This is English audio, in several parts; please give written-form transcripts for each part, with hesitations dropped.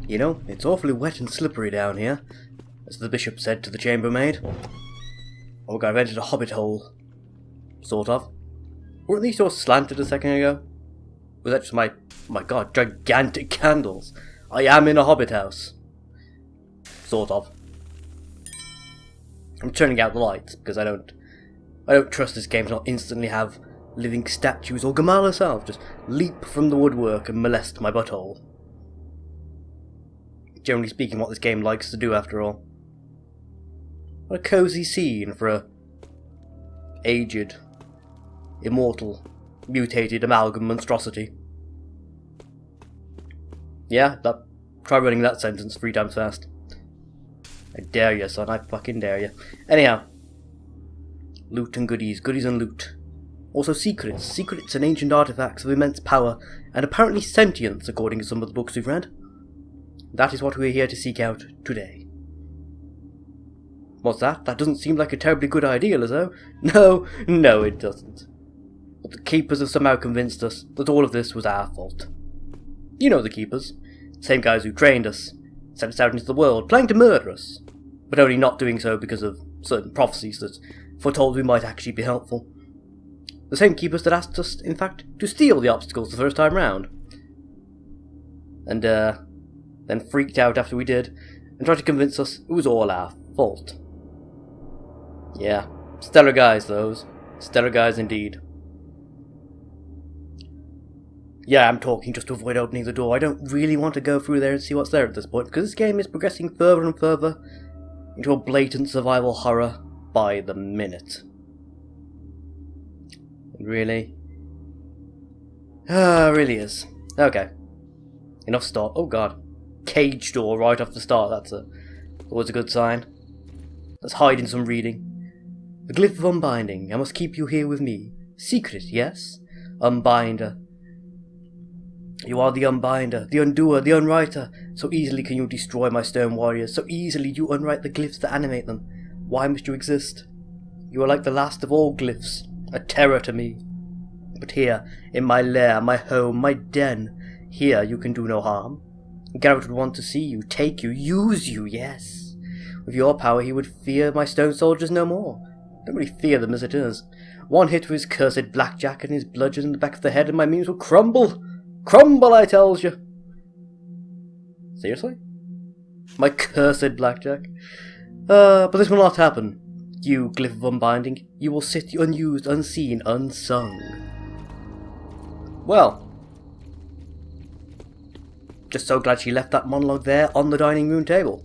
You know, it's awfully wet and slippery down here, as the bishop said to the chambermaid. Oh god, I've entered a hobbit hole. Sort of. Weren't these doors slanted a second ago? Was that just my god, gigantic candles? I am in a hobbit house. Sort of. I'm turning out the lights because I don't trust this game to not instantly have living statues or Gamal herself just leap from the woodwork and molest my butthole. Generally speaking, what this game likes to do after all. What a cosy scene for a aged, immortal, mutated amalgam monstrosity. Yeah, try running that sentence 3 times fast. I dare you, son, I fucking dare you. Anyhow. Loot and goodies, goodies and loot. Also secrets, secrets and ancient artifacts of immense power, and apparently sentience according to some of the books we've read. That is what we're here to seek out today. What's that? That doesn't seem like a terribly good idea, Lizzo. No, it doesn't. But the Keepers have somehow convinced us that all of this was our fault. You know the Keepers. Same guys who trained us, sent us out into the world, planning to murder us, but only not doing so because of certain prophecies that foretold we might actually be helpful. The same Keepers that asked us, in fact, to steal the obstacles the first time round. And, then freaked out after we did, and tried to convince us it was all our fault. Yeah, stellar guys those. Stellar guys indeed. Yeah, I'm talking just to avoid opening the door. I don't really want to go through there and see what's there at this point, because this game is progressing further and further into a blatant survival horror by the minute. Really? Really is. Okay. Enough start. Oh god. Cage door right off the start. That's always a good sign. Let's hide in some reading. The glyph of unbinding. I must keep you here with me. Secret, yes? Unbinder. You are the unbinder, the undoer, the unwriter. So easily can you destroy my stone warriors. So easily you unwrite the glyphs that animate them. Why must you exist? You are like the last of all glyphs, a terror to me. But here, in my lair, my home, my den, here you can do no harm. Garrett would want to see you, take you, use you, yes. With your power he would fear my stone soldiers no more. I don't really fear them as it is. One hit with his cursed blackjack and his bludgeon in the back of the head and my means will crumble. Crumble, I tells you. Seriously? My cursed blackjack? But this will not happen. You, glyph of unbinding, you will sit unused, unseen, unsung. Well. Just so glad she left that monologue there on the dining room table.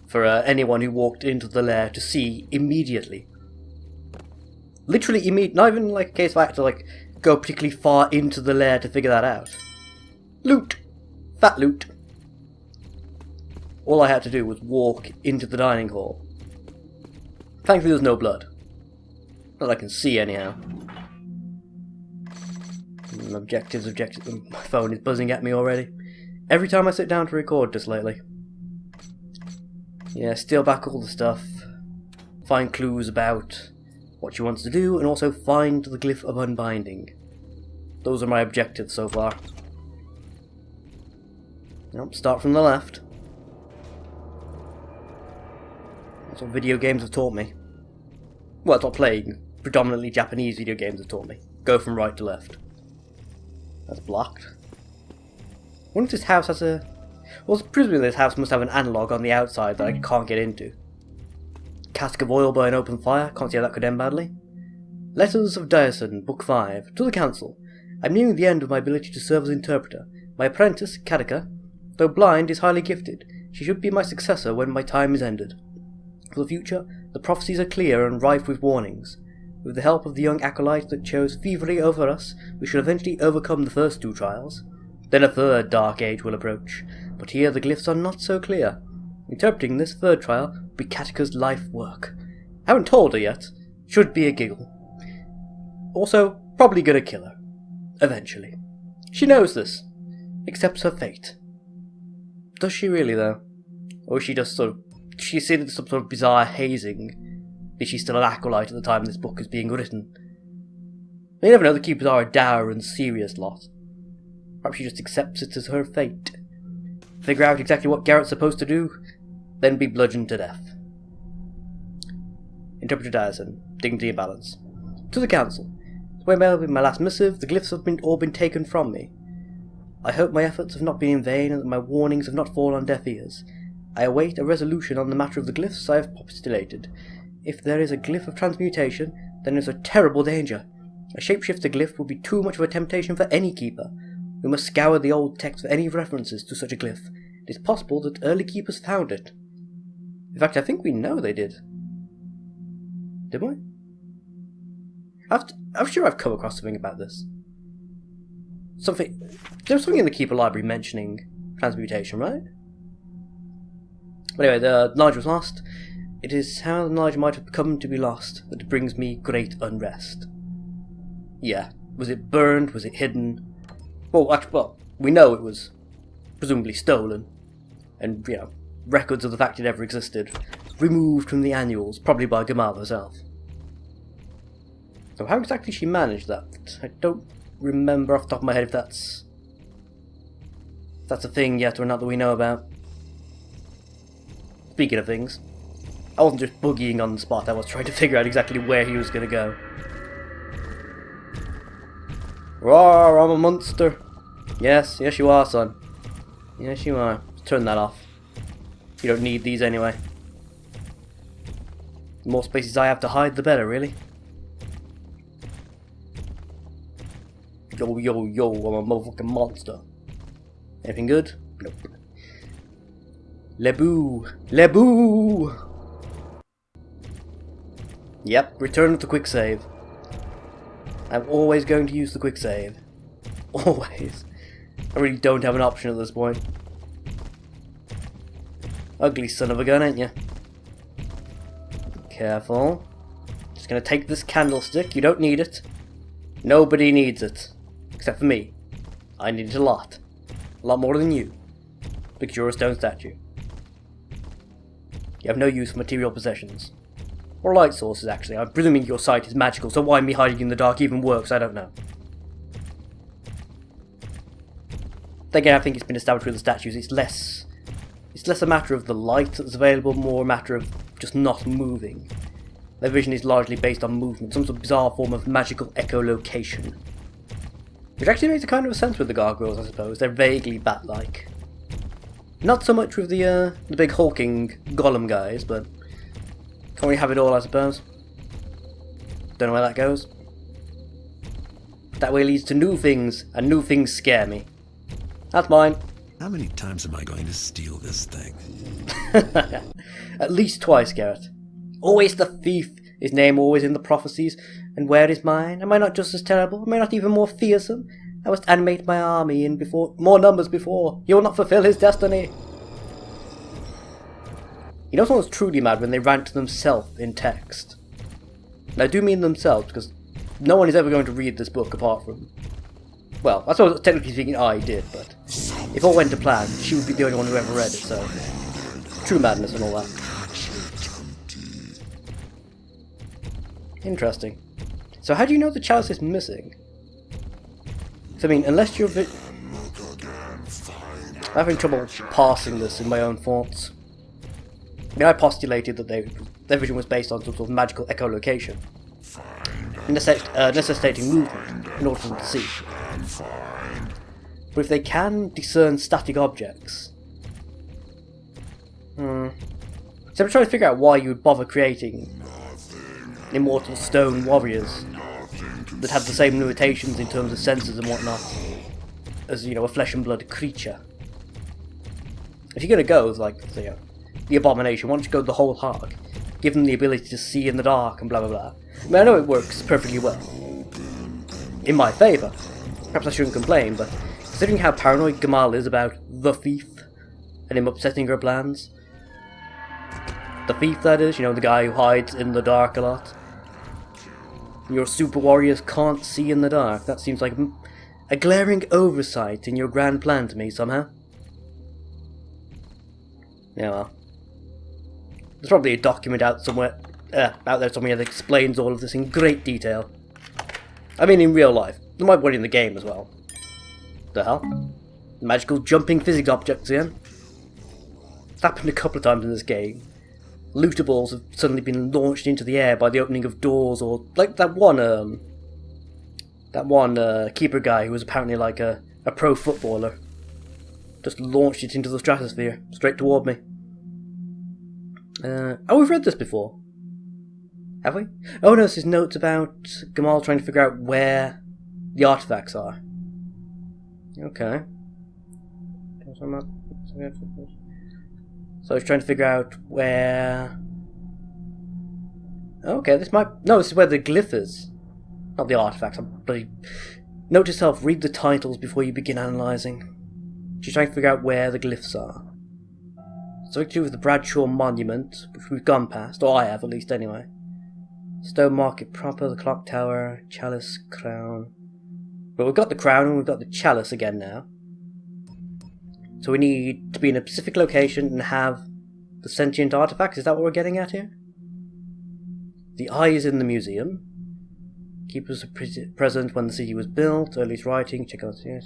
For anyone who walked into the lair to see immediately. Literally immediately, not even like a case of I had to like go particularly far into the lair to figure that out. Loot! Fat loot. All I had to do was walk into the dining hall. Thankfully there's no blood. Not that I can see anyhow. Objectives. My phone is buzzing at me already. Every time I sit down to record just lately. Yeah, steal back all the stuff. Find clues about what she wants to do, and also find the glyph of unbinding. Those are my objectives so far. Nope, start from the left. That's what video games have taught me. Well, it's what playing predominantly Japanese video games have taught me. Go from right to left. That's blocked. I wonder if this house has a... Well, presumably this house must have an analogue on the outside that I can't get into. Cask of oil by an open fire. Can't see how that could end badly. Letters of Diason, Book 5. To the Council. I'm nearing the end of my ability to serve as interpreter. My apprentice, Katika, though blind, is highly gifted. She should be my successor when my time is ended. For the future, the prophecies are clear and rife with warnings. With the help of the young acolyte that chose feverly over us, we shall eventually overcome the first 2 trials. Then a third dark age will approach, but here the glyphs are not so clear. Interpreting this third trial will be Katika's life work. I haven't told her yet. Should be a giggle. Also, probably gonna kill her. Eventually. She knows this. Accepts her fate. Does she really, though? Or is she just sort of... She's seen some sort of bizarre hazing. Is she still an acolyte at the time this book is being written? You never know, the Keepers are a dour and serious lot. Perhaps she just accepts it as her fate. figure out exactly what Garrett's supposed to do, then be bludgeoned to death. Interpreter Dyson, Dignity and Balance. To the Council. With my last missive, the glyphs have all been taken from me. I hope my efforts have not been in vain and that my warnings have not fallen on deaf ears. I await a resolution on the matter of the glyphs I have postulated. If there is a glyph of transmutation, then there is a terrible danger. A shapeshifter glyph will be too much of a temptation for any keeper. We must scour the old text for any references to such a glyph. It is possible that early keepers found it. In fact, I think we know they did. Did we? I'm sure I've come across something about this. There was something in the Keeper Library mentioning transmutation, right? But anyway, the knowledge was lost. It is how the knowledge might have come to be lost that brings me great unrest. Yeah. Was it burned? Was it hidden? Well, we know it was presumably stolen. And, records of the fact it ever existed. Removed from the annuals, probably by Gamal herself. So how exactly she managed that? I don't remember off the top of my head if that's a thing yet or not that we know about. Speaking of things, I wasn't just boogieing on the spot, I was trying to figure out exactly where he was going to go. Roar, I'm a monster. Yes you are, son. Yes you are. Turn that off. You don't need these anyway. The more spaces I have to hide, the better, really. Yo, I'm a motherfucking monster. Anything good? Nope. Leboo! Yep, return to quick save. I'm always going to use the quick save. Always. I really don't have an option at this point. Ugly son of a gun, ain't you? Careful. Just gonna take this candlestick, you don't need it. Nobody needs it. Except for me. I need it a lot. A lot more than you. Because you're a stone statue. You have no use for material possessions. Or light sources, actually. I'm presuming your sight is magical, so why me hiding in the dark even works, I don't know. Then again, I think it's been established with the statues, it's less a matter of the light that's available, more a matter of just not moving. Their vision is largely based on movement, some sort of bizarre form of magical echolocation. Which actually makes a kind of sense with the gargoyles, I suppose. They're vaguely bat-like. Not so much with the big hulking golem guys, but can't we have it all, I suppose? Don't know where that goes. That way leads to new things, and new things scare me. That's mine. How many times am I going to steal this thing? At least twice, Garrett. Always the thief, his name always in the prophecies. And where is mine? Am I not just as terrible? Am I not even more fearsome? I must animate my army in more numbers before. He will not fulfill his destiny. You know someone's truly mad when they rant to themselves in text. And I do mean themselves, because no one is ever going to read this book apart from... Well, I suppose technically speaking I did, but if all went to plan, she would be the only one who ever read it, so... True madness and all that. Interesting. So how do you know the chalice is missing? So, I mean, unless you're I'm having trouble parsing this in my own thoughts. I mean, I postulated that their vision was based on some sort of magical echolocation, necessitating movement in order for them to see. But if they can discern static objects... So I'm trying to figure out why you would bother creating immortal stone warriors that have the same limitations in terms of senses and whatnot as, a flesh and blood creature. If you're going to go with, like, the abomination, why don't you go the whole hog? Give them the ability to see in the dark and blah blah blah. I mean, I know it works perfectly well. In my favour. Perhaps I shouldn't complain, but considering how paranoid Gamal is about the thief and him upsetting her plans. The thief, that is, the guy who hides in the dark a lot. Your super warriors can't see in the dark. That seems like a glaring oversight in your grand plan to me, somehow. Yeah, well. There's probably a document out there somewhere that explains all of this in great detail. I mean, in real life. There might be one in the game as well. The hell? Magical jumping physics objects again? happened a couple of times in this game. Lootables have suddenly been launched into the air by the opening of doors, or like that one keeper guy who was apparently like a pro footballer. Just launched it into the stratosphere, straight toward me. Oh, we've read this before. Have we? Oh no, this is notes about Gamal trying to figure out where the artifacts are. Okay. So he's trying to figure out where... Okay, this might... No, this is where the glyph is. Not the artifacts. Note to self, read the titles before you begin analysing. She's trying to figure out where the glyphs are. Something to do with the Bradshaw Monument, which we've gone past, or I have at least anyway. Stone Market proper, the clock tower, chalice, crown. But we've got the crown and we've got the chalice again now. So we need to be in a specific location and have the sentient artifacts. Is that what we're getting at here? The eye is in the museum. Keepers were present when the city was built. Earliest writing. Check out the...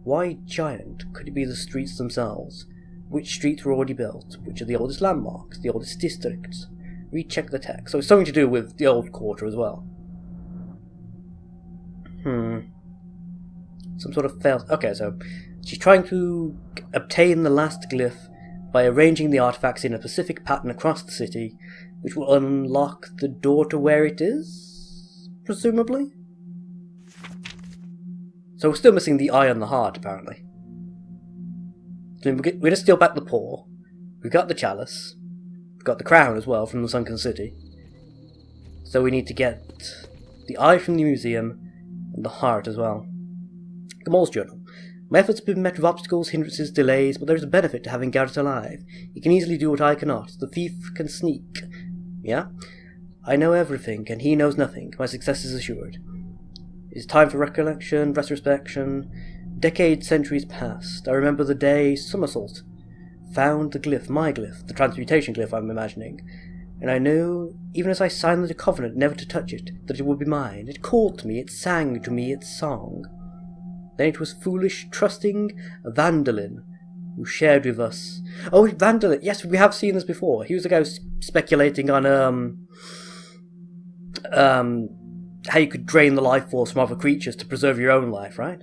Why giant? Could it be the streets themselves? Which streets were already built? Which are the oldest landmarks? The oldest districts? Recheck the text. So it's something to do with the old quarter as well. Some sort of fail... Okay, so she's trying to obtain the last glyph by arranging the artifacts in a specific pattern across the city, which will unlock the door to where it is, presumably? So we're still missing the eye and the heart, apparently. So we're going to steal back the paw. We've got the chalice. We've got the crown as well from the sunken city. So we need to get the eye from the museum and the heart as well. Gamal's journal. My efforts have been met with obstacles, hindrances, delays, but there is a benefit to having Garrett alive. He can easily do what I cannot. The thief can sneak. Yeah? I know everything, and he knows nothing. My success is assured. It is time for recollection, retrospection. Decades, centuries passed. I remember the day Somersault found the glyph, my glyph, the transmutation glyph I'm imagining. And I knew, even as I signed the covenant never to touch it, that it would be mine. It called to me, it sang to me its song. Then it was foolish, trusting Vandalin, who shared with us... Oh, Vandalin! Yes, we have seen this before. He was the guy who was speculating on, how you could drain the life force from other creatures to preserve your own life, right?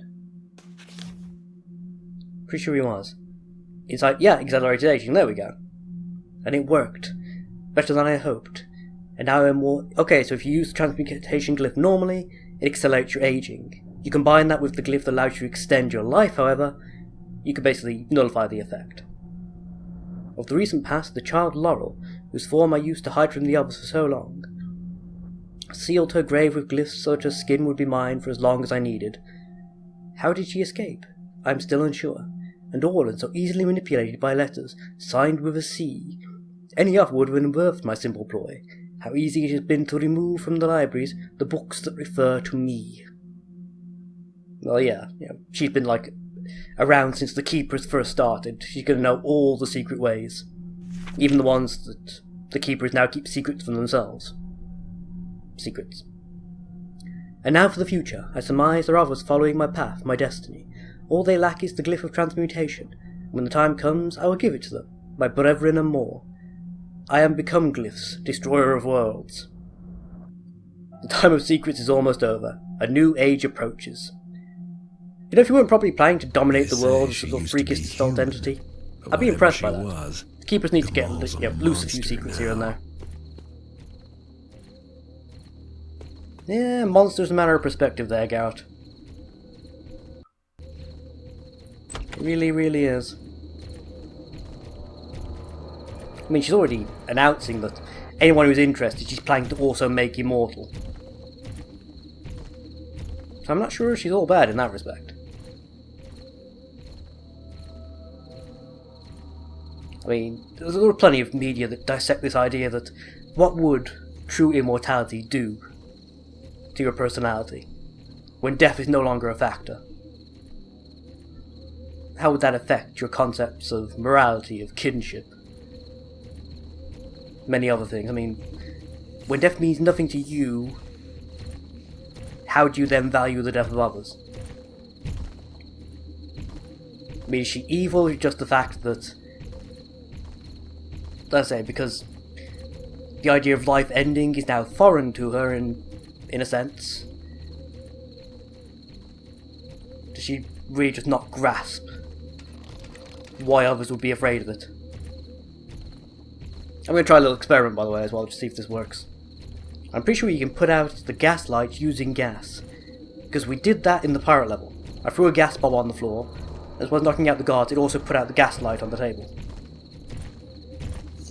Pretty sure he was. It's like, yeah, accelerated aging, there we go. And it worked. Better than I hoped. And now I'm more... Okay, so if you use the transmutation glyph normally, it accelerates your aging. You combine that with the glyph that allows you to extend your life, however, you can basically nullify the effect. Of the recent past, the child Laurel, whose form I used to hide from the others for so long, sealed her grave with glyphs so that her skin would be mine for as long as I needed. How did she escape? I am still unsure, and Orland so easily manipulated by letters, signed with a C. Any other would have been worth my simple ploy. How easy it has been to remove from the libraries the books that refer to me. Well, yeah, she's been, like, around since the Keepers first started. She's going to know all the secret ways. Even the ones that the Keepers now keep secrets from themselves. Secrets. And now for the future. I surmise there are others following my path, my destiny. All they lack is the glyph of transmutation. When the time comes, I will give it to them, my brethren and more. I am become glyphs, destroyer of worlds. The time of secrets is almost over. A new age approaches. You know, if you weren't probably planning to dominate the world as a freakish adult entity, I'd be impressed by that. The Keepers need to get loose a few secrets here and there. Yeah, monster's a matter of perspective there, Garrett. It really, really is. I mean, she's already announcing that anyone who's interested, she's planning to also make immortal. So I'm not sure she's all bad in that respect. I mean, there's plenty of media that dissect this idea that what would true immortality do to your personality when death is no longer a factor? How would that affect your concepts of morality, of kinship? Many other things. I mean, when death means nothing to you, how do you then value the death of others? I mean, is she evil or just the fact that let's say, because the idea of life ending is now foreign to her in a sense. Does she really just not grasp why others would be afraid of it? I'm going to try a little experiment, by the way, as well, to see if this works. I'm pretty sure you can put out the gas light using gas, because we did that in the pirate level. I threw a gas bomb on the floor, as well as knocking out the guards, it also put out the gas light on the table.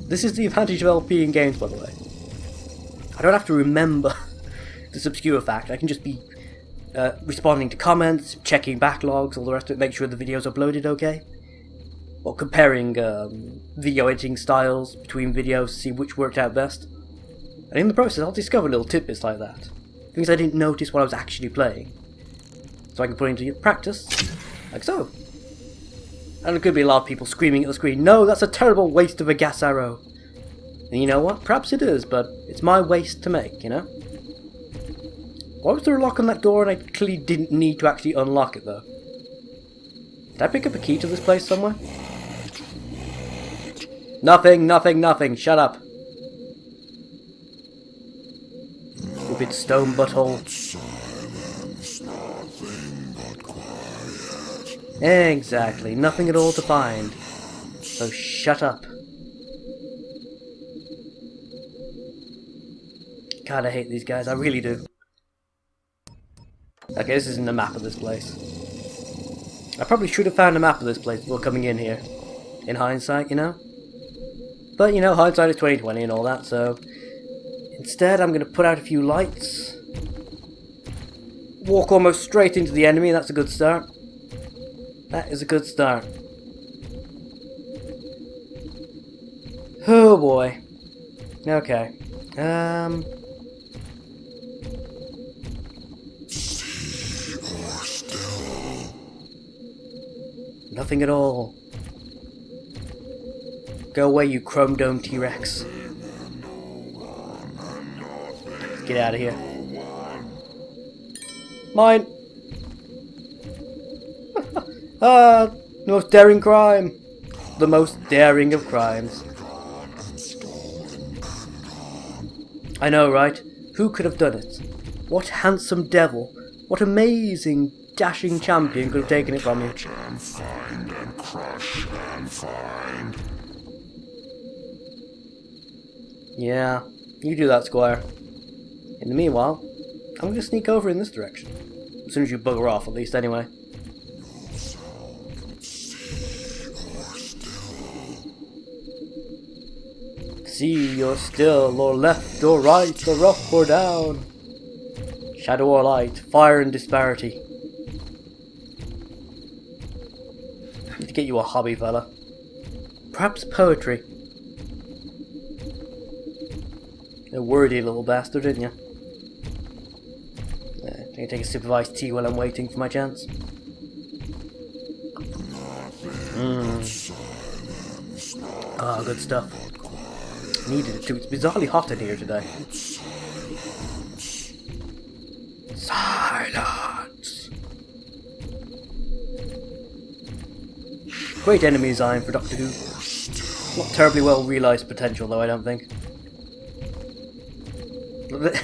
This is the advantage of LP in games, by the way. I don't have to remember this obscure fact, I can just be responding to comments, checking backlogs, all the rest of it, make sure the video's uploaded okay. Or comparing video editing styles between videos to see which worked out best. And in the process I'll discover little tidbits like that. Things I didn't notice while I was actually playing. So I can put into practice, like so. And there could be a lot of people screaming at the screen, no, that's a terrible waste of a gas arrow. And you know what? Perhaps it is, but it's my waste to make, you know? Why was there a lock on that door and I clearly didn't need to actually unlock it though? Did I pick up a key to this place somewhere? Nothing, nothing, nothing, shut up. Stupid stone butthole. Exactly, nothing at all to find. So shut up. God, I hate these guys, I really do. Okay, this isn't a map of this place. I probably should have found a map of this place before coming in here. In hindsight, you know? But, you know, hindsight is 20/20 and all that, so... Instead, I'm going to put out a few lights. Walk almost straight into the enemy, that's a good start. That is a good start. Oh boy. Okay. Nothing at all. Go away, you chrome dome T-Rex. Get out of here. Mine! The most daring crime! The most daring of crimes. I know, right? Who could have done it? What handsome devil, what amazing, dashing champion could have taken it from you? Yeah, you do that, Squire. In the meanwhile, I'm going to sneak over in this direction. As soon as you bugger off, at least, anyway. See or still, or left or right, or up or down. Shadow or light, fire and disparity. Need to get you a hobby, fella. Perhaps poetry. A wordy little bastard, didn't you? Can I take a sip of iced tea while I'm waiting for my chance? Ah, good stuff. Needed it too. It's bizarrely hot in here today. Silence! Great enemy design for Doctor Who. Not terribly well realised potential though, I don't think.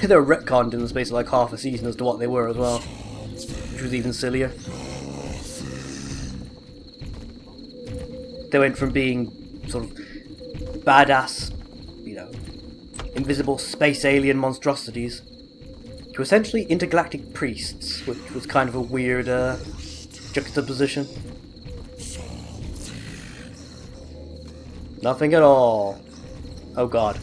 They're retconned in the space of like half a season as to what they were as well. Which was even sillier. They went from being sort of badass, you know, invisible space alien monstrosities to essentially intergalactic priests, which was kind of a weird juxtaposition. Nothing at all. Oh god.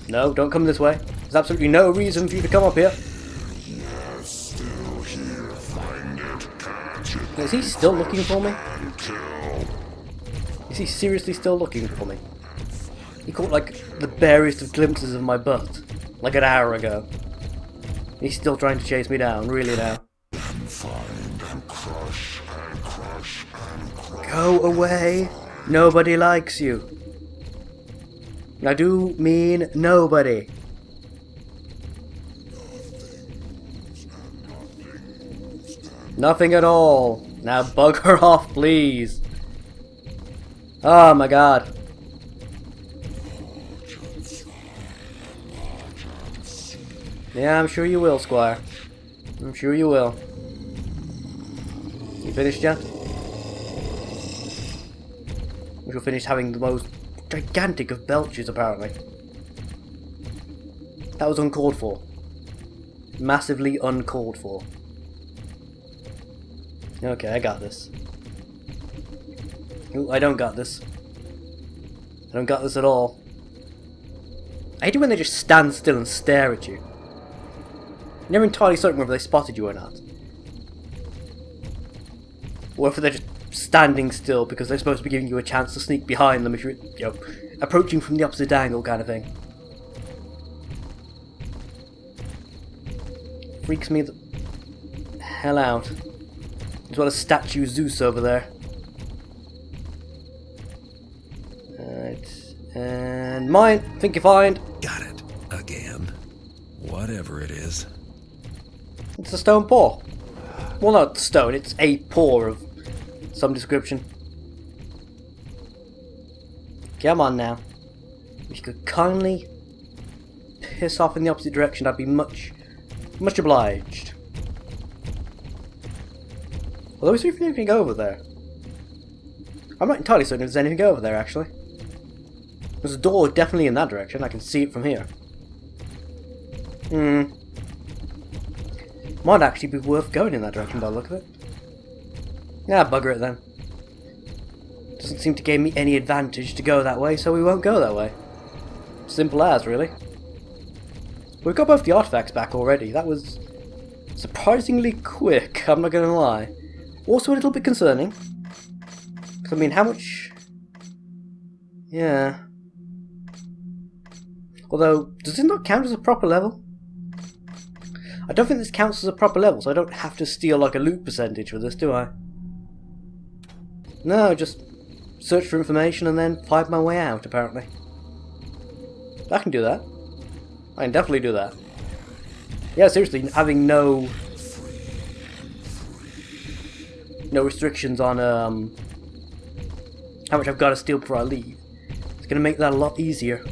No, don't come this way. There's absolutely no reason for you to come up here. Is he still looking for me? Is he seriously still looking for me? He caught like the barest of glimpses of my butt, like an hour ago. He's still trying to chase me down, really now. Go away! Nobody likes you. I do mean nobody. Nothing at all. Now bugger off, please. Oh my god. Yeah, I'm sure you will, Squire. I'm sure you will. You finished yet? We shall finish having the most gigantic of belches, apparently. That was uncalled for. Massively uncalled for. Okay, I got this. Ooh, I don't got this. I don't got this at all. I hate it when they just stand still and stare at you. I'm never entirely certain whether they spotted you or not. Or if they're just standing still because they're supposed to be giving you a chance to sneak behind them if you're, you know, approaching from the opposite angle kind of thing. Freaks me the hell out. As well as statue Zeus over there. Alright. And mine. Think you find. Got it. Again. Whatever it is. It's a stone paw. Well, not stone, it's a paw of some description. Come on now. If you could kindly piss off in the opposite direction, I'd be much obliged. Although, is there even anything over there? I'm not entirely certain if there's anything over there, actually. There's a door definitely in that direction. I can see it from here. Might actually be worth going in that direction by the look of it. Yeah, bugger it then. Doesn't seem to give me any advantage to go that way, so we won't go that way. Simple as, really. We've got both the artifacts back already. That was surprisingly quick, I'm not gonna lie. Also a little bit concerning. Because, I mean, how much... Yeah. Although, does this not count as a proper level? I don't think this counts as a proper level, so I don't have to steal like a loot percentage for this, do I? No, just search for information and then find my way out, apparently. I can do that. I can definitely do that. Yeah, seriously, having no restrictions on how much I've got to steal before I leave. It's going to make that a lot easier.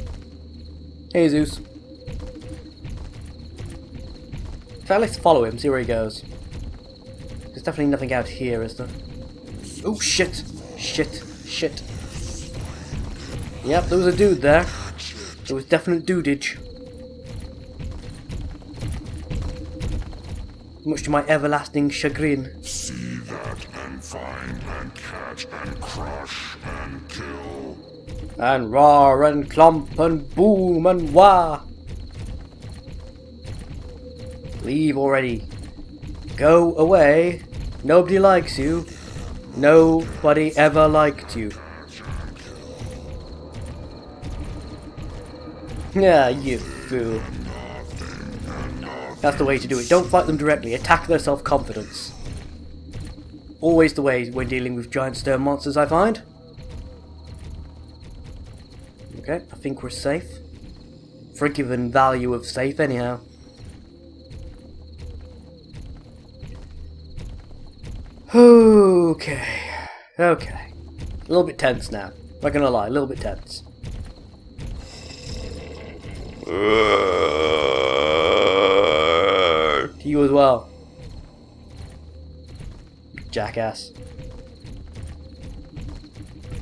Hey, Zeus. In fact, let's follow him, see where he goes. There's definitely nothing out here, is there? Oh, shit! Shit! Shit! Yep, there was a dude there. There was definite dudage. Much to my everlasting chagrin. See that and find and catch and crush and kill. And roar and clump and boom and wah. Leave already. Go away. Nobody likes you. Nobody ever liked you. Yeah, you fool. That's the way to do it. Don't fight them directly. Attack their self-confidence. Always the way when dealing with giant stone monsters, I find. Okay, I think we're safe. Forgiven value of safe, anyhow. Okay. Okay. A little bit tense now. Not gonna lie, a little bit tense. To you as well. Jackass.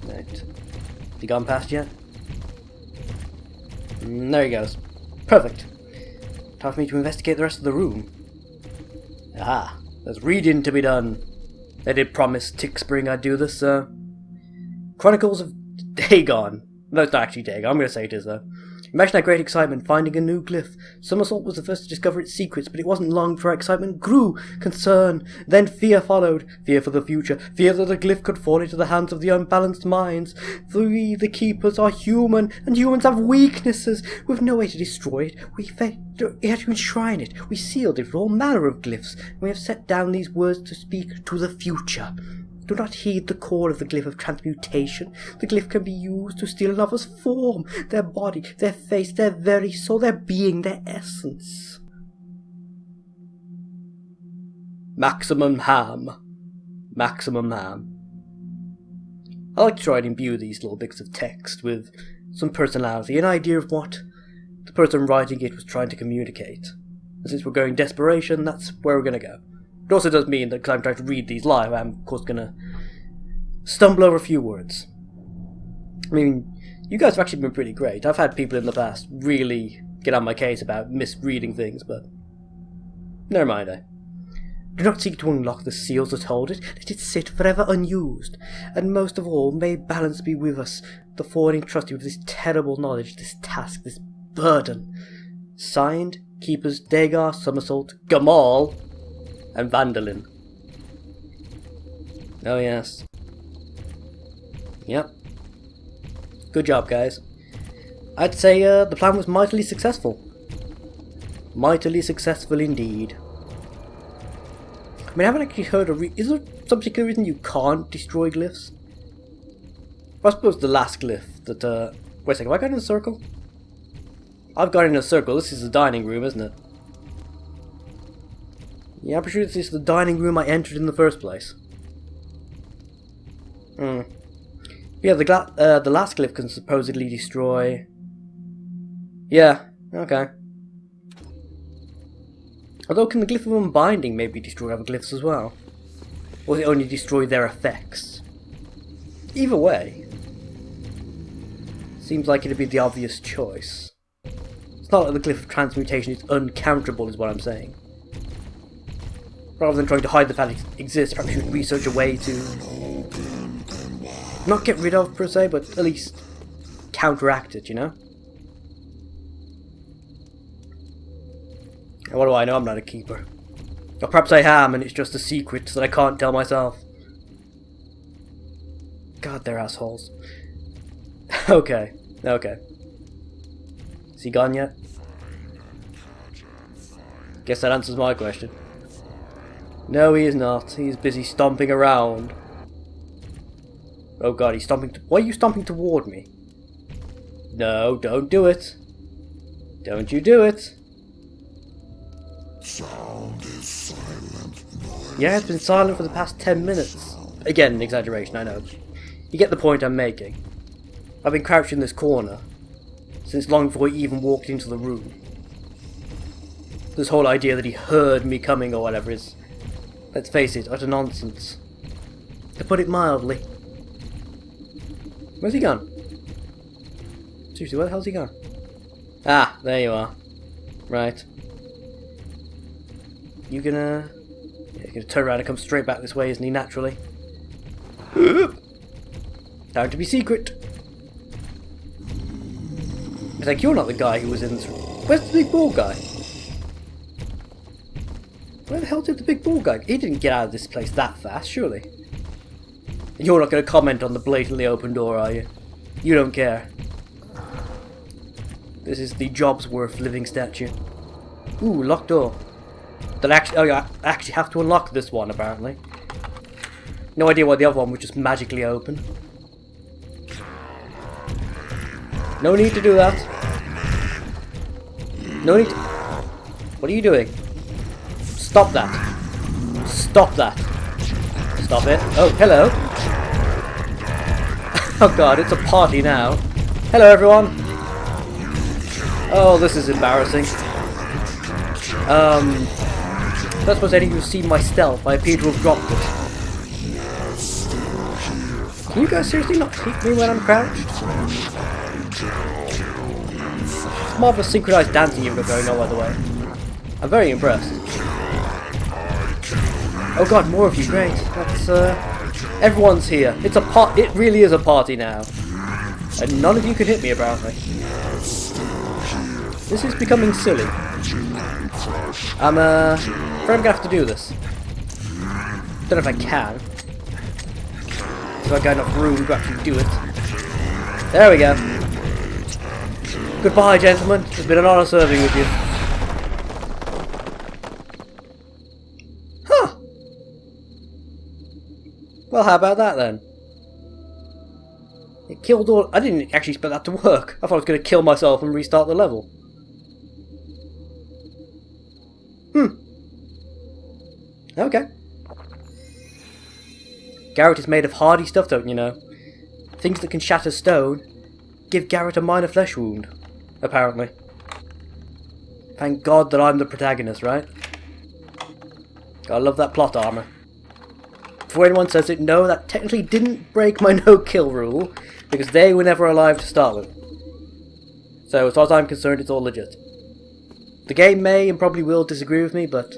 Right. He gone past yet? There he goes. Perfect. Time for me to investigate the rest of the room. Aha. There's reading to be done. They did promise Tickspring I'd do this, Chronicles of Dagon. No, it's not actually Dagon. I'm going to say it is, though. Imagine that great excitement finding a new glyph. Somersault was the first to discover its secrets, but it wasn't long before excitement grew. Concern. Then fear followed. Fear for the future. Fear that the glyph could fall into the hands of the unbalanced minds. We, the keepers, are human, and humans have weaknesses. We've no way to destroy it. We had to enshrine it. We sealed it with all manner of glyphs. We have set down these words to speak to the future. Do not heed the call of the glyph of transmutation. The glyph can be used to steal another's form, their body, their face, their very soul, their being, their essence. Maximum ham. Maximum ham. I like to try and imbue these little bits of text with some personality, an idea of what the person writing it was trying to communicate. And since we're going desperation, that's where we're going to go. It also does mean that because I'm trying to read these live, I'm of course going to stumble over a few words. I mean, you guys have actually been pretty great. I've had people in the past really get on my case about misreading things, but never mind, eh? Do not seek to unlock the seals that hold it. Let it sit forever unused. And most of all, may balance be with us, the four entrusted with this terrible knowledge, this task, this burden. Signed, Keepers Dagar, Somersault, Gamal, and Vandalin. Oh yes. Yep. Good job, guys. I'd say the plan was mightily successful. Mightily successful indeed. I mean, I haven't actually heard is there some particular reason you can't destroy glyphs? I suppose the last glyph that, wait a second, have I got in a circle? I've got in a circle. This is the dining room, isn't it? Yeah, I'm pretty sure this is the dining room I entered in the first place. Yeah, the last glyph can supposedly destroy... Yeah, okay. Although, can the glyph of unbinding maybe destroy other glyphs as well? Or does it only destroy their effects? Either way, seems like it'd be the obvious choice. It's not like the glyph of transmutation is uncounterable, is what I'm saying. Rather than trying to hide the fact it exists, perhaps you should research a way to... not get rid of, per se, but at least counteract it, you know? What do I know? I'm not a keeper. Or perhaps I am, and it's just a secret that I can't tell myself. God, they're assholes. Okay, okay. Is he gone yet? Guess that answers my question. No, he is not. He's busy stomping around. Oh god, he's stomping... Why are you stomping toward me? No, don't do it. Don't you do it. Sound is silent. Yeah, it's been silent for the past 10 minutes. Again, an exaggeration, I know. You get the point I'm making. I've been crouched in this corner since long before he even walked into the room. This whole idea that he heard me coming or whatever is, let's face it, utter nonsense. To put it mildly. Where's he gone? Seriously, where the hell's he gone? Ah, there you are. Right. You gonna... Yeah, he's gonna turn around and come straight back this way, isn't he, naturally? Time to be secret. It's like, you're not the guy who was in this... Where's the big bald guy? Where the hell did the big bald guy... He didn't get out of this place that fast, surely. You're not going to comment on the blatantly open door, are you? You don't care. This is the Jobsworth living statue. Ooh, locked door. That actually... Oh yeah, I actually have to unlock this one, apparently. No idea why the other one was just magically open. No need to do that. No need to... What are you doing? Stop that. Stop that. Stop it. Oh, hello. Oh god, it's a party now. Hello everyone. Oh, this is embarrassing. Not suppose any of you have seen my stealth. I appear to have dropped it. Can you guys seriously not hit me when I'm crouched? It's more of a synchronized dancing you've got going on, by the way. I'm very impressed. Oh god, more of you, great. That's, everyone's here. It's a it really is a party now. And none of you can hit me, apparently. This is becoming silly. I'm gonna have to do this. Don't know if I can. If I got enough room to actually do it. There we go. Goodbye, gentlemen. It's been an honor serving with you. Huh. Well, how about that then? It killed all... I didn't actually expect that to work. I thought I was going to kill myself and restart the level. Okay. Garrett is made of hardy stuff, don't you know? Things that can shatter stone give Garrett a minor flesh wound, apparently. Thank God that I'm the protagonist, right? Gotta love that plot armor. Before anyone says it, no, that technically didn't break my no-kill rule, because they were never alive to start with. So as far as I'm concerned, it's all legit. The game may and probably will disagree with me, but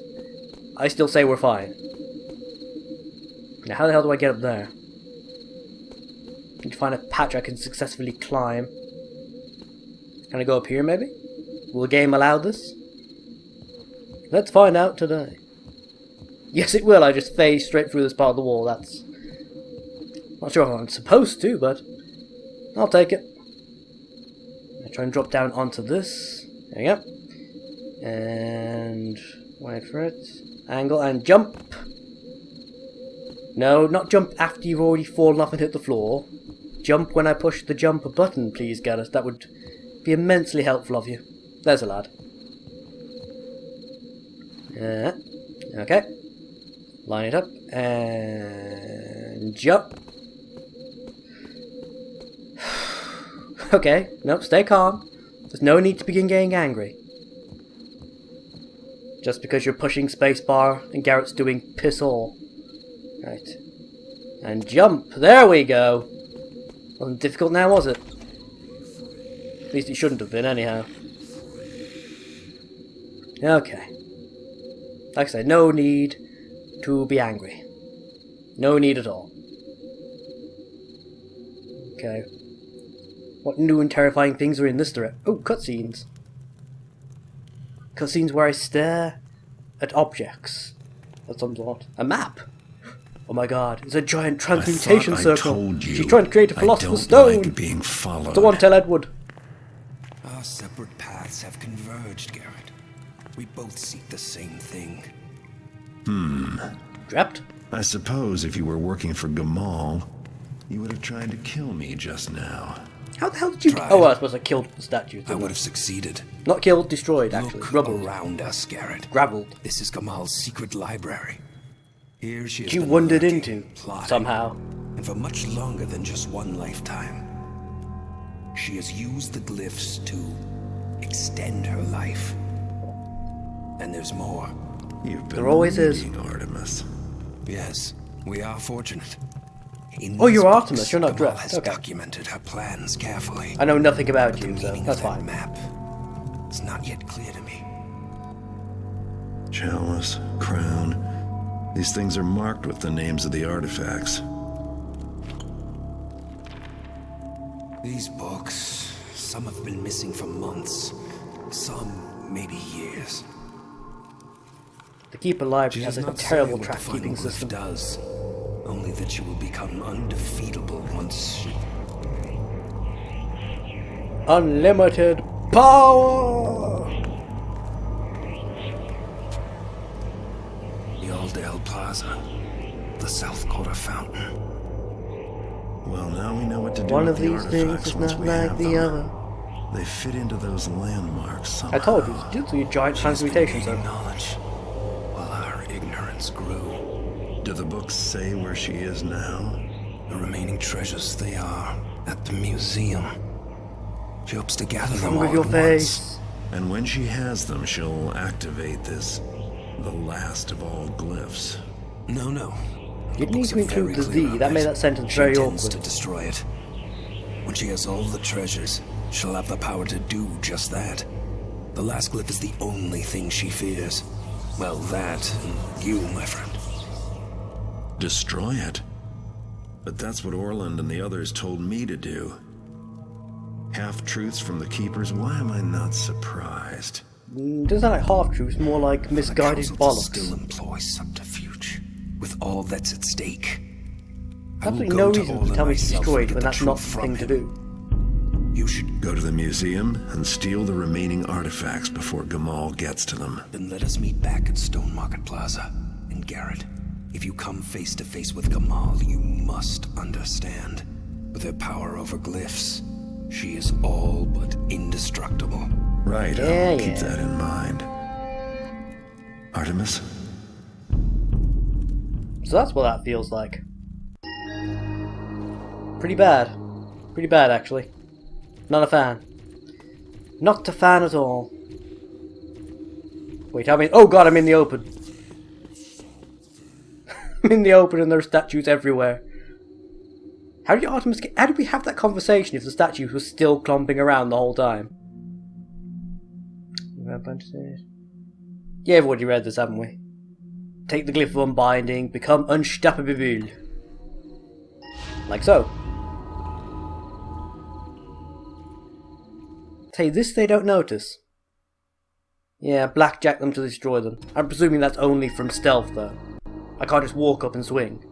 I still say we're fine. Now how the hell do I get up there? Need to find a patch I can successfully climb. Can I go up here maybe? Will the game allow this? Let's find out today. Yes it will, I just phased straight through this part of the wall, that's... Not sure if I'm supposed to, but I'll take it. I'll try and drop down onto this. There you go. And... wait for it. Angle and jump! No, not jump after you've already fallen off and hit the floor. Jump when I push the jump button, please, Gareth. That would be immensely helpful of you. There's a lad. Okay. Line it up. And jump. Okay. Nope, stay calm. There's no need to begin getting angry. Just because you're pushing spacebar and Garrett's doing piss all. Right. And jump. There we go. Wasn't difficult now, was it? At least it shouldn't have been, anyhow. Okay. Like I said, no need to be angry. No need at all. Okay. What new and terrifying things are in this direction? Oh, cutscenes. Cutscenes where I stare at objects of some sort. A map! Oh my god, it's a giant transmutation circle. She's trying to create a philosopher's stone. Like being followed. Go on, tell Edward. Our separate paths have converged, Garrett. We both seek the same thing. Trapped? I suppose if you were working for Gamal, you would have tried to kill me just now. How the hell did you... Oh, well, I suppose I killed the statue. I would have succeeded. Not killed, destroyed, actually. Look Rubbled. around us, Garrett. Gravelled. This is Gamal's secret library. Here she has You been wandered lurking, into, plotting, somehow. and for much longer than just one lifetime. She has used the glyphs to extend her life. And there's more. You've been There always is. reading, Artemis. Yes, we are fortunate. In Oh, these you're books, Artemis, you're not Gamal Drift. has Okay. documented her plans carefully. I know nothing about The you, so meaning that's of that fine. map is not yet clear to me. Chalice, crown. These things are marked with the names of the artifacts. These books, some have been missing for months, some maybe years. The Keeper Library has does a not say terrible what the track-keeping final glyph system. does, only that she will become undefeatable once she... Unlimited power! The Aldale Plaza, the South Quarter Fountain. Well, now we know what to do One with of the these things artifacts is once not we like have the them. other. They fit into those landmarks somehow. I told you, it's due to a giant She has been transmutation gaining circle. knowledge while our ignorance grew. Do the books say where she is now? The remaining treasures, they are at the museum. She hopes to gather them Wrong all with your at face. once. And when she has them, she'll activate this, the last of all glyphs. No. You The need books to are include very the clear Z. on That made it. that sentence She very intends awkward. to destroy it. When she has all the treasures, she'll have the power to do just that. The last glyph is the only thing she fears. Well, that and you, my friend. Destroy it? But that's what Orland and the others told me to do. Half-truths from the Keepers, why am I not surprised? Doesn't sound like half-truths, more like misguided The council to bollocks. still employ subterfuge, with all that's at stake. I will Absolutely go no to reason to Orland tell me to myself destroy and it get when the that's not truth the from thing to him. do. You should Go to the museum and steal the remaining artifacts before Gamal gets to them. Then let us meet back at Stone Market Plaza. And Garrett, if you come face to face with Gamal, you must understand. With her power over glyphs, she is all but indestructible. Right, Yeah, I'll keep yeah. that in mind. Artemis? So that's what that feels like. Pretty bad. Pretty bad, actually. Not a fan. Not a fan at all. Wait, I mean, oh god, I'm in the open. I'm in the open and there are statues everywhere. How did Artemis get... How did we have that conversation if the statues were still clomping around the whole time? Yeah, we've already read this, haven't we? Take the glyph of unbinding, become unstoppable. Like so. Say, this they don't notice. Yeah, blackjack them to destroy them. I'm presuming that's only from stealth, though. I can't just walk up and swing.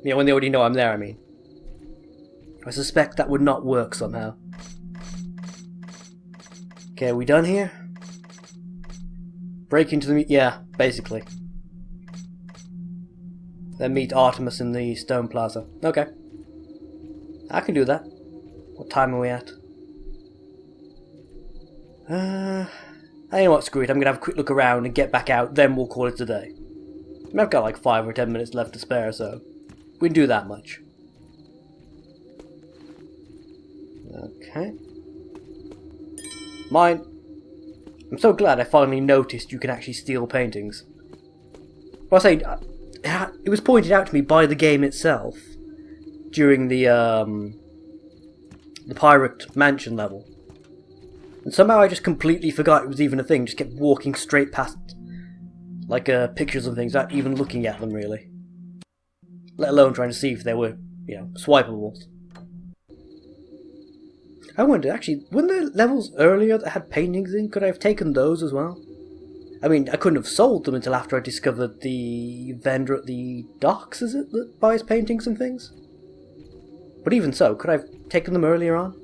Yeah, when they already know I'm there, I mean. I suspect that would not work somehow. Okay, are we done here? Break into the... yeah, basically. Then meet Artemis in the Stone Plaza. Okay. I can do that. What time are we at? I know what, screw it. I'm going to have a quick look around and get back out, then we'll call it a day. I've got like 5 or 10 minutes left to spare, so we can do that much. Okay. Mine. I'm so glad I finally noticed you can actually steal paintings. Well, I say, it was pointed out to me by the game itself during the pirate mansion level. And somehow I just completely forgot it was even a thing, just kept walking straight past like pictures and things without even looking at them really. Let alone trying to see if they were, you know, swipables. I wonder, actually, weren't there levels earlier that had paintings in? Could I have taken those as well? I mean, I couldn't have sold them until after I discovered the vendor at the docks, is it, that buys paintings and things? But even so, could I have taken them earlier on?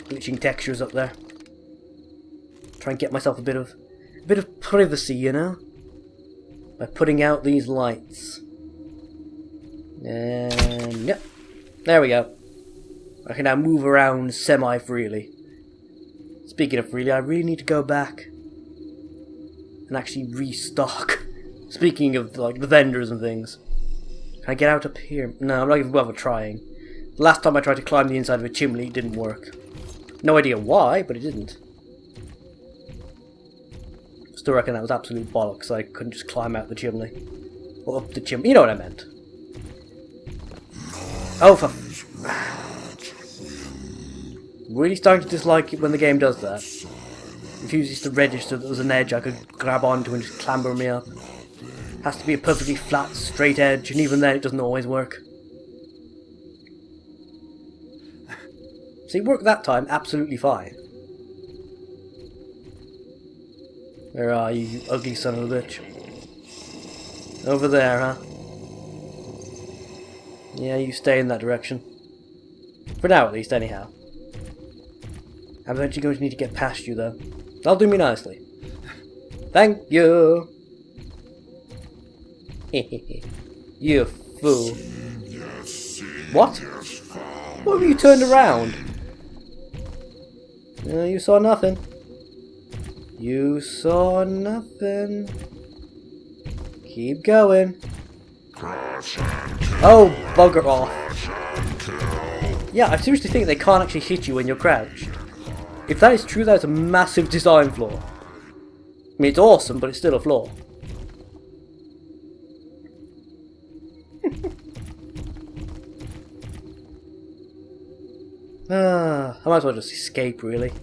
Glitching textures up there. Try and get myself a bit of privacy, you know? By putting out these lights. And yep. There we go. I can now move around semi-freely. Speaking of freely, I really need to go back and actually restock. Speaking of like the vendors and things. Can I get out up here? No, I'm not even bother trying. The last time I tried to climb the inside of a chimney, it didn't work. No idea why, but it didn't. Still reckon that was absolute bollocks. I couldn't just climb out the chimney. Or up the chimney. You know what I meant. Oh, for... Really starting to dislike it when the game does that. Refuses to register that there's an edge I could grab onto and just clamber me up. Has to be a perfectly flat, straight edge, and even then it doesn't always work. See, it worked that time absolutely fine. Where are you, you ugly son of a bitch? Over there, huh? Yeah, you stay in that direction. For now, at least, anyhow. I'm eventually going to need to get past you, though. That'll do me nicely. Thank you! You fool. What? What have you turned around? You saw nothing. You saw nothing. Keep going. Oh, bugger off. Yeah, I seriously think they can't actually hit you when you're crouched. If that is true, that is a massive design flaw. I mean, it's awesome, but it's still a flaw. I might as well just escape, really.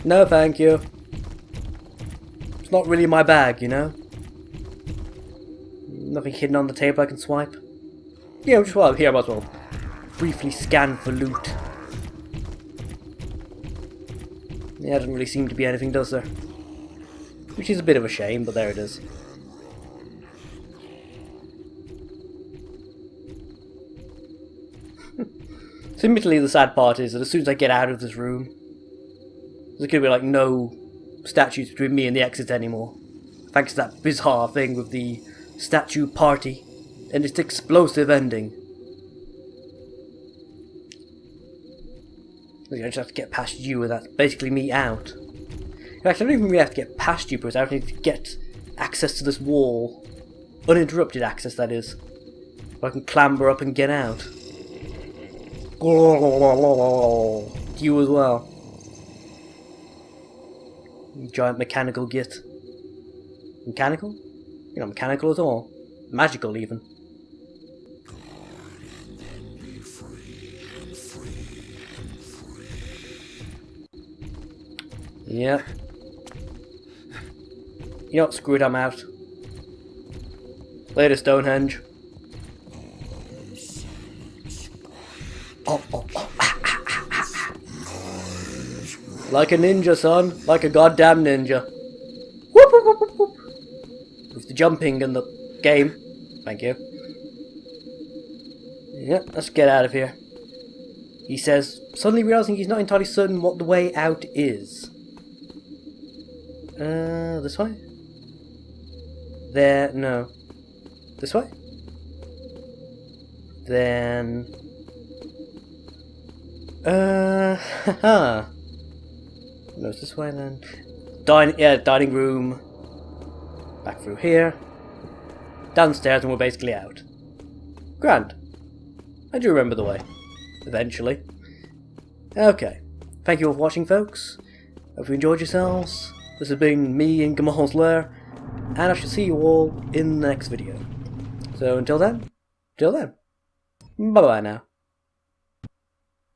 No, thank you. It's not really my bag, you know? Nothing hidden on the table I can swipe. Yeah, just while I'm here, I might as well briefly scan for loot. Yeah, doesn't really seem to be anything, does there? Which is a bit of a shame, but there it is. So admittedly, the sad part is that as soon as I get out of this room, there's going to be like no statues between me and the exit anymore. Thanks to that bizarre thing with the statue party and its explosive ending. I just have to get past you, and that's basically me out. In fact, I don't even really have to get past you, because I need to get access to this wall. Uninterrupted access, that is. So I can clamber up and get out. To you as well. You giant mechanical git. Mechanical? You're not mechanical at all. Magical even. Yeah. You know what? Screw it, I'm out. Later, Stonehenge. Oh, oh, oh. Like a ninja, son. Like a goddamn ninja. Whoop, whoop, whoop, whoop, whoop. With the jumping and the game. Thank you. Yeah, let's get out of here. He says, suddenly realizing he's not entirely certain what the way out is. This way? There, no. This way? Then... haha. No, it's this way then. Dining room. Back through here. Downstairs and we're basically out. Grand. I do remember the way. Eventually. Okay. Thank you all for watching, folks. Hope you enjoyed yourselves. This has been me in Gamal's Lair. And I shall see you all in the next video. So until then. Bye bye now.